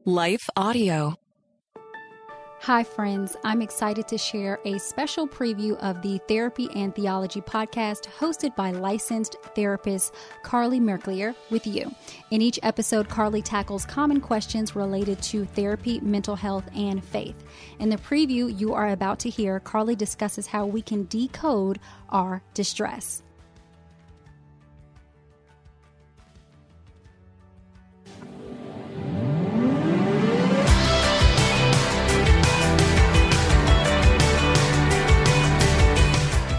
Life Audio. Hi, friends. I'm excited to share a special preview of the Therapy and Theology podcast hosted by licensed therapist CARLEY with you. In each episode, CARLEY tackles common questions related to therapy, mental health, and faith. In the preview you are about to hear, CARLEY discusses how we can decode our distress.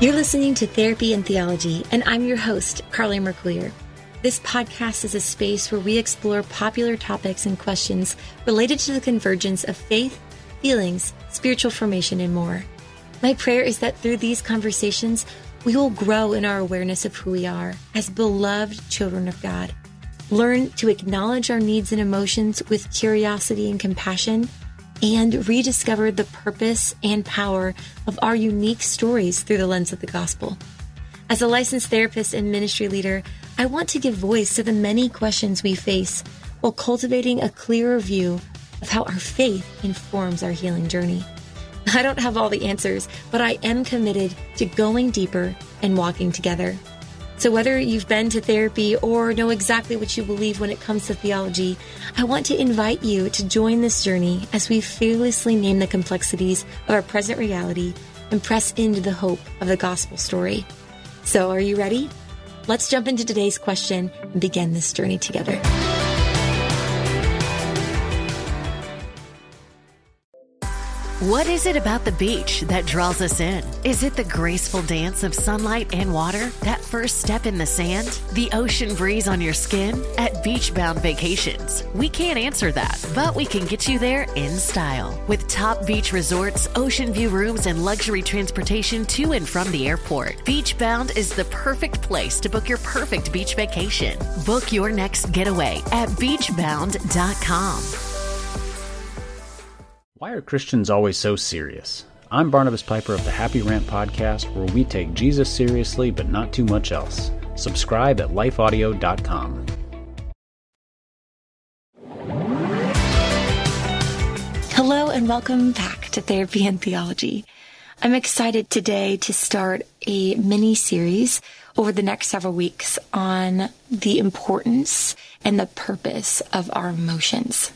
You're listening to Therapy and Theology, and I'm your host, CARLEY. This podcast is a space where we explore popular topics and questions related to the convergence of faith, feelings, spiritual formation, and more. My prayer is that through these conversations, we will grow in our awareness of who we are as beloved children of God, learn to acknowledge our needs and emotions with curiosity and compassion, and rediscover the purpose and power of our unique stories through the lens of the gospel. As a licensed therapist and ministry leader, I want to give voice to the many questions we face while cultivating a clearer view of how our faith informs our healing journey. I don't have all the answers, but I am committed to going deeper and walking together. So whether you've been to therapy or know exactly what you believe when it comes to theology, I want to invite you to join this journey as we fearlessly name the complexities of our present reality and press into the hope of the gospel story. So are you ready? Let's jump into today's question and begin this journey together. What is it about the beach that draws us in? Is it the graceful dance of sunlight and water? That first step in the sand? The ocean breeze on your skin? At Beachbound Vacations, we can't answer that, but we can get you there in style. With top beach resorts, ocean view rooms, and luxury transportation to and from the airport, Beachbound is the perfect place to book your perfect beach vacation. Book your next getaway at beachbound.com. Why are Christians always so serious? I'm Barnabas Piper of the Happy Rant podcast, where we take Jesus seriously, but not too much else. Subscribe at lifeaudio.com. Hello and welcome back to Therapy and Theology. I'm excited today to start a mini-series over the next several weeks on the importance and the purpose of our emotions.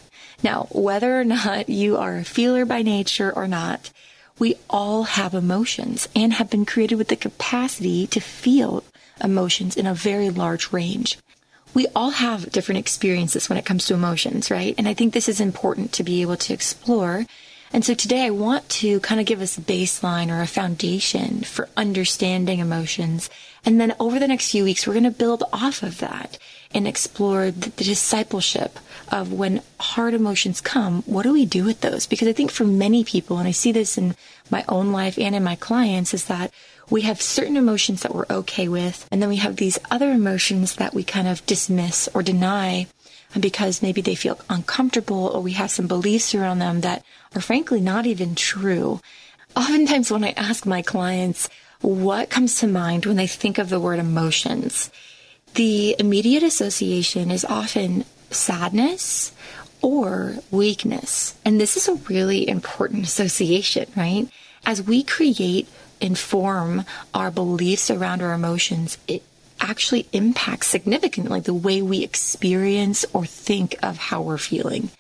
Now, whether or not you are a feeler by nature or not, we all have emotions and have been created with the capacity to feel emotions in a very large range. We all have different experiences when it comes to emotions, right? And I think this is important to be able to explore. And so today I want to kind of give us a baseline or a foundation for understanding emotions. And then over the next few weeks, we're going to build off of that and explore the discipleship of when hard emotions come, what do we do with those? Because I think for many people, and I see this in my own life and in my clients, is that we have certain emotions that we're okay with, and then we have these other emotions that we kind of dismiss or deny because maybe they feel uncomfortable or we have some beliefs around them that are frankly not even true. Oftentimes when I ask my clients what comes to mind when they think of the word emotions, the immediate association is often sadness or weakness. And this is a really important association, right? As we create and form our beliefs around our emotions, it actually impacts significantly the way we experience or think of how we're feeling.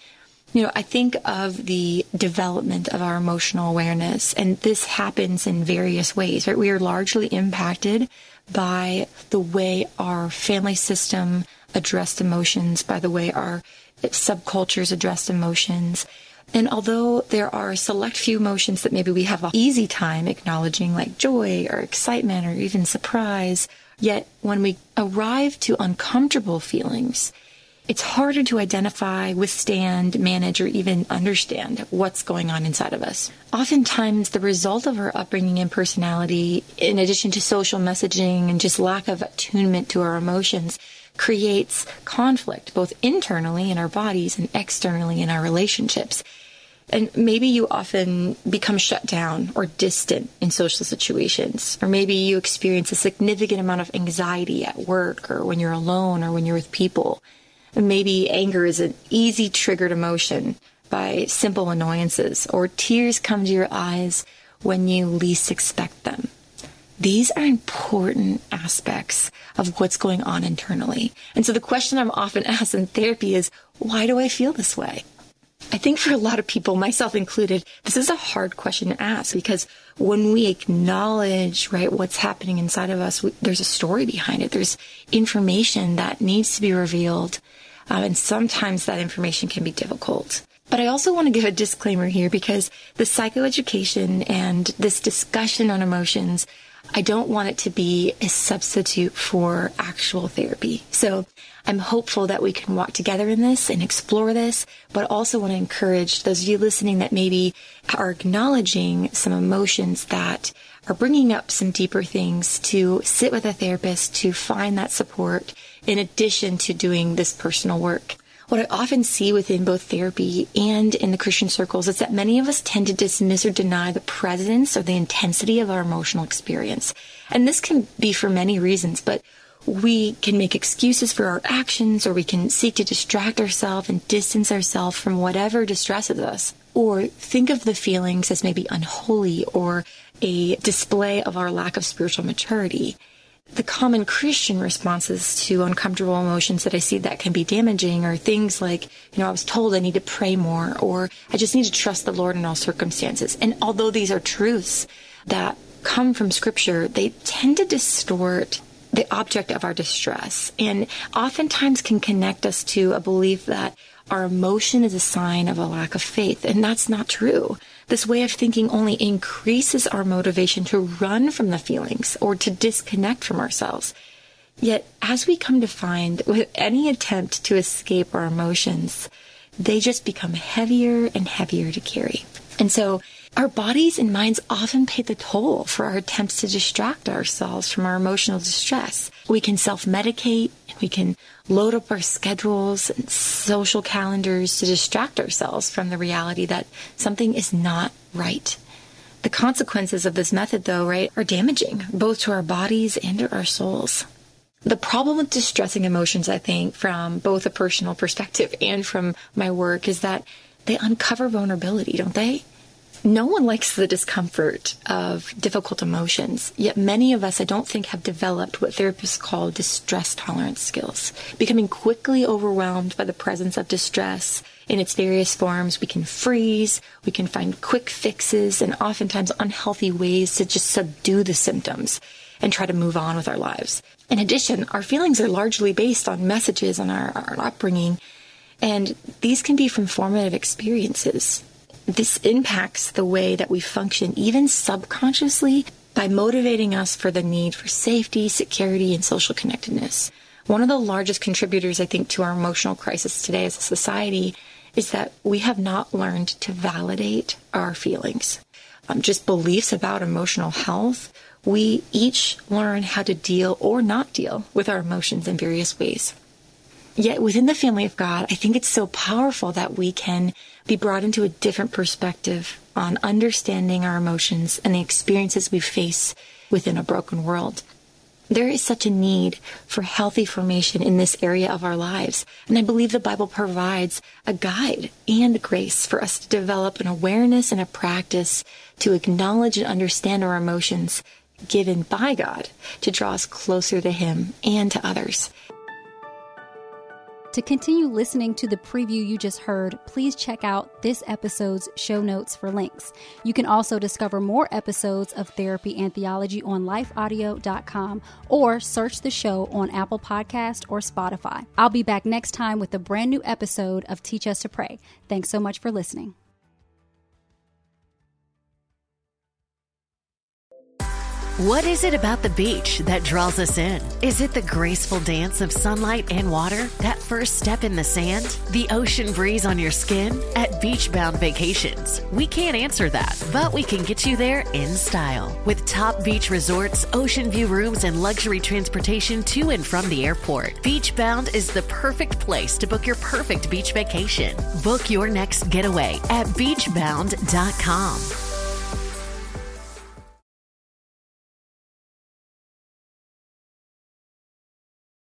You know, I think of the development of our emotional awareness, and this happens in various ways, right? We are largely impacted by the way our family system addressed emotions, by the way our subcultures addressed emotions. And although there are a select few emotions that maybe we have an easy time acknowledging, like joy or excitement or even surprise, yet when we arrive to uncomfortable feelings, it's harder to identify, withstand, manage, or even understand what's going on inside of us. Oftentimes, the result of our upbringing and personality, in addition to social messaging and just lack of attunement to our emotions, creates conflict, both internally in our bodies and externally in our relationships. And maybe you often become shut down or distant in social situations, or maybe you experience a significant amount of anxiety at work or when you're alone or when you're with people. Maybe anger is an easy triggered emotion by simple annoyances, or tears come to your eyes when you least expect them. These are important aspects of what's going on internally. And so the question I'm often asked in therapy is, why do I feel this way? I think for a lot of people, myself included, this is a hard question to ask, because when we acknowledge, right, what's happening inside of us, there's a story behind it. There's information that needs to be revealed. And sometimes that information can be difficult. But I also want to give a disclaimer here, because the psychoeducation and this discussion on emotions, I don't want it to be a substitute for actual therapy. So I'm hopeful that we can walk together in this and explore this, but also want to encourage those of you listening that maybe are acknowledging some emotions that are bringing up some deeper things, to sit with a therapist to find that support in addition to doing this personal work. What I often see within both therapy and in the Christian circles is that many of us tend to dismiss or deny the presence or the intensity of our emotional experience. And this can be for many reasons, but we can make excuses for our actions, or we can seek to distract ourselves and distance ourselves from whatever distresses us, or think of the feelings as maybe unholy or a display of our lack of spiritual maturity. The common Christian responses to uncomfortable emotions that I see that can be damaging are things like, I was told I need to pray more, or I just need to trust the Lord in all circumstances. And although these are truths that come from Scripture, they tend to distort the object of our distress, and oftentimes can connect us to a belief that our emotion is a sign of a lack of faith. And that's not true. This way of thinking only increases our motivation to run from the feelings or to disconnect from ourselves. Yet, as we come to find, with any attempt to escape our emotions, they just become heavier and heavier to carry. And so our bodies and minds often pay the toll for our attempts to distract ourselves from our emotional distress. We can self-medicate, we can load up our schedules and social calendars to distract ourselves from the reality that something is not right. The consequences of this method, though, right, are damaging, both to our bodies and to our souls. The problem with distressing emotions, I think, from both a personal perspective and from my work, is that they uncover vulnerability, don't they? No one likes the discomfort of difficult emotions, yet many of us, I don't think, have developed what therapists call distress tolerance skills. Becoming quickly overwhelmed by the presence of distress in its various forms, we can freeze, we can find quick fixes, and oftentimes unhealthy ways to just subdue the symptoms and try to move on with our lives. In addition, our feelings are largely based on messages on our upbringing, and these can be from formative experiences. This impacts the way that we function, even subconsciously, by motivating us for the need for safety, security, and social connectedness. One of the largest contributors, I think, to our emotional crisis today as a society is that we have not learned to validate our feelings. Just beliefs about emotional health. We each learn how to deal or not deal with our emotions in various ways. Yet within the family of God, I think it's so powerful that we can be brought into a different perspective on understanding our emotions and the experiences we face within a broken world. There is such a need for healthy formation in this area of our lives, and I believe the Bible provides a guide and grace for us to develop an awareness and a practice to acknowledge and understand our emotions given by God to draw us closer to Him and to others. To continue listening to the preview you just heard, please check out this episode's show notes for links. You can also discover more episodes of Therapy and Theology on lifeaudio.com or search the show on Apple Podcast or Spotify. I'll be back next time with a brand new episode of Teach Us to Pray. Thanks so much for listening. What is it about the beach that draws us in? Is it the graceful dance of sunlight and water? That first step in the sand? The ocean breeze on your skin? At Beachbound Vacations, we can't answer that, but we can get you there in style. With top beach resorts, ocean view rooms, and luxury transportation to and from the airport, Beachbound is the perfect place to book your perfect beach vacation. Book your next getaway at beachbound.com.